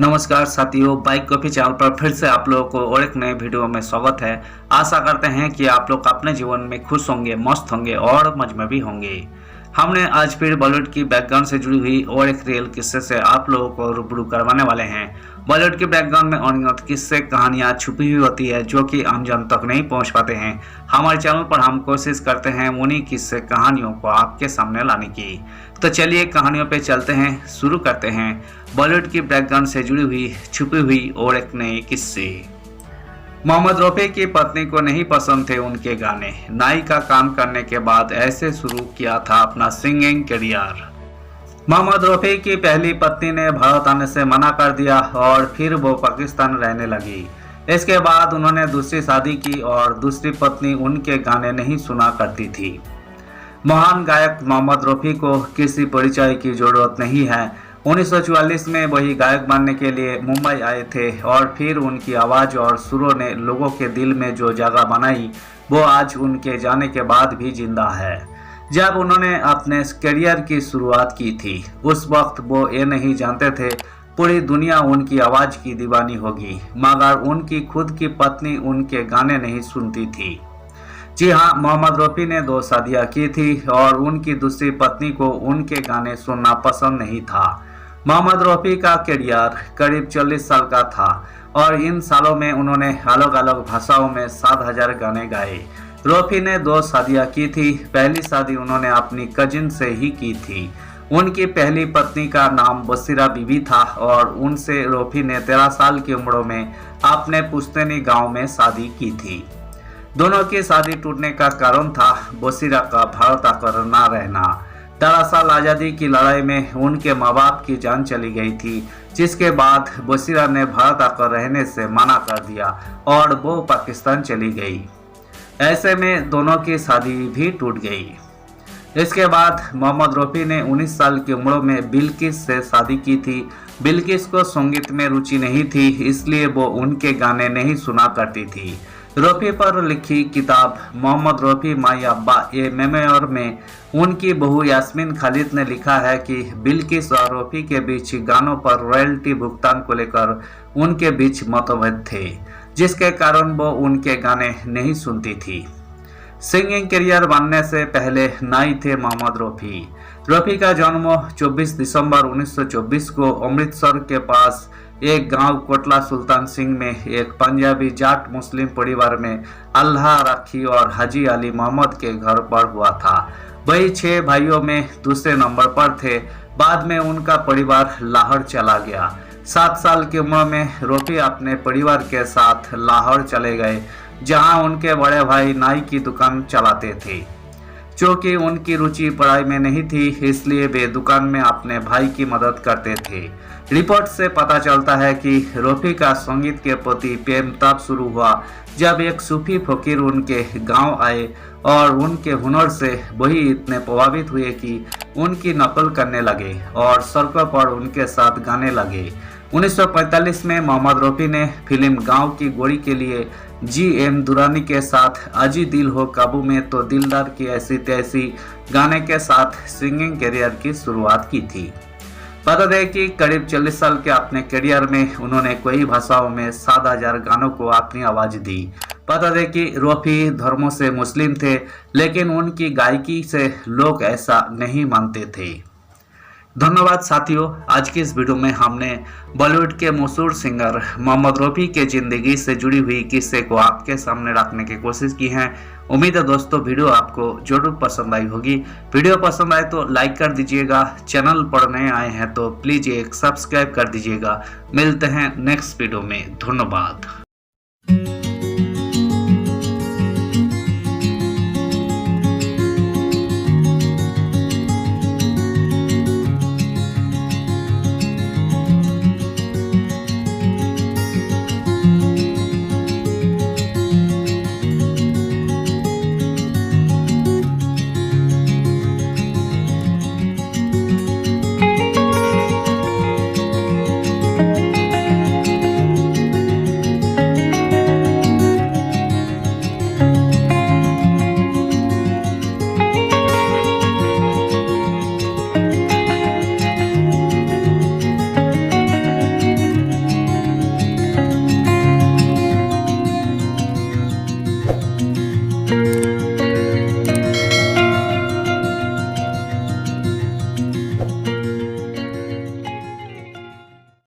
नमस्कार साथियों, bike coffee channel पर फिर से आप लोगों को और एक नए वीडियो में स्वागत है। आशा करते हैं कि आप लोग अपने जीवन में खुश होंगे, मस्त होंगे और मौज में भी होंगे। हमने आज फिर बॉलीवुड की बैकग्राउंड से जुड़ी हुई और एक रियल किस्से से आप लोगों को रूबरू करवाने वाले हैं। बॉलीवुड की बैकग्राउंड में अनगिनत किस्से कहानियां छुपी हुई होती है जो कि आम जन तक नहीं पहुंच पाते हैं। हमारे चैनल पर हम कोशिश करते हैं उन्हीं किस्से कहानियों को आपके सामने लाने की। तो चलिए कहानियों पे चलते हैं, शुरू करते हैं बॉलीवुड की बैकग्राउंड से जुड़ी हुई, छुपी हुई और एक नई किस्से। मोहम्मद रफी की पत्नी को नहीं पसंद थे उनके गाने। नाई का काम करने के बाद ऐसे शुरू किया था अपना सिंगिंग करियर। मोहम्मद रफी की पहली पत्नी ने भारत आने से मना कर दिया और फिर वो पाकिस्तान रहने लगी। इसके बाद उन्होंने दूसरी शादी की और दूसरी पत्नी उनके गाने नहीं सुना करती थी। महान गायक मोहम्मद रफी को किसी परिचय की जरूरत नहीं है। 1944 में वही गायक बनने के लिए मुंबई आए थे और फिर उनकी आवाज़ और सुरों ने लोगों के दिल में जो जगह बनाई वो आज उनके जाने के बाद भी जिंदा है। जब उन्होंने अपने करियर की शुरुआत की थी उस वक्त वो ये नहीं जानते थे पूरी दुनिया उनकी आवाज़ की दीवानी होगी, मगर उनकी खुद की पत्नी उनके गाने नहीं सुनती थी। जी हाँ, मोहम्मद रफी ने 2 शादियाँ की थी और उनकी दूसरी पत्नी को उनके गाने सुनना पसंद नहीं था। मोहम्मद रफी का करियर करीब 40 साल का था और इन सालों में उन्होंने अलग अलग भाषाओं में 7,000 गाने गाए। रफी ने 2 शादियाँ की थी। पहली शादी उन्होंने अपनी कजिन से ही की थी। उनकी पहली पत्नी का नाम बसीरा बीबी था और उनसे रफी ने 13 साल की उम्र में अपने पुश्तैनी गांव में शादी की थी। दोनों की शादी टूटने का कारण था बसीरा का भारत आकर न रहना। दरअसल आज़ादी की लड़ाई में उनके माँ बाप की जान चली गई थी, जिसके बाद बसीरा ने भारत आकर रहने से मना कर दिया और वो पाकिस्तान चली गई। ऐसे में दोनों की शादी भी टूट गई। इसके बाद मोहम्मद रफी ने 19 साल की उम्र में बिल्किस से शादी की थी। बिल्किस को संगीत में रुचि नहीं थी, इसलिए वो उनके गाने नहीं सुना करती थी। रफी पर लिखी किताब मोहम्मद रफी माई अब्बा ए मेमोयर में उनकी बहू यास्मीन खालिद ने लिखा है कि बिल्किस और रफी के बीच गानों पर रॉयल्टी भुगतान को लेकर उनके बीच मतभेद थे, जिसके कारण वो उनके गाने नहीं सुनती थी। सिंगिंग करियर बनने से पहले नाई थे मोहम्मद रफी। रफी का जन्म 24 दिसंबर 1924 को अमृतसर के पास एक गांव कोटला सुल्तान सिंह में एक पंजाबी जाट मुस्लिम परिवार में अल्लाह राखी और हाजी अली मोहम्मद के घर पर हुआ था। वही 6 भाइयों में दूसरे नंबर पर थे। बाद में उनका परिवार लाहौर चला गया। 7 साल की उम्र में रफी अपने परिवार के साथ लाहौर चले गए, जहां उनके बड़े भाई नाई की दुकान चलाते थे। चूँकि उनकी रुचि पढ़ाई में नहीं थी, इसलिए वे दुकान में अपने भाई की मदद करते थे। रिपोर्ट से पता चलता है कि रफी का संगीत के प्रति प्रेम तब शुरू हुआ जब एक सूफी फकीर उनके गांव आए और उनके हुनर से वही इतने प्रभावित हुए कि उनकी नकल करने लगे और सड़कों पर उनके साथ गाने लगे। 1945 में मोहम्मद रफी ने फिल्म गांव की गोरी के लिए GM दुरानी के साथ अजी दिल हो काबू में तो दिलदार की ऐसी तैसी गाने के साथ सिंगिंग करियर की शुरुआत की थी। बता दें कि करीब 40 साल के अपने करियर में उन्होंने कई भाषाओं में 7,000 गानों को अपनी आवाज़ दी। बता दें कि रफी धर्मों से मुस्लिम थे, लेकिन उनकी गायकी से लोग ऐसा नहीं मानते थे। धन्यवाद साथियों, आज की इस वीडियो में हमने बॉलीवुड के मशहूर सिंगर मोहम्मद रफी के ज़िंदगी से जुड़ी हुई किस्से को आपके सामने रखने की कोशिश की है। उम्मीद है दोस्तों वीडियो आपको जरूर पसंद आई होगी। वीडियो पसंद आए तो लाइक कर दीजिएगा। चैनल पर नए आए हैं तो प्लीज़ एक सब्सक्राइब कर दीजिएगा। मिलते हैं नेक्स्ट वीडियो में। धन्यवाद।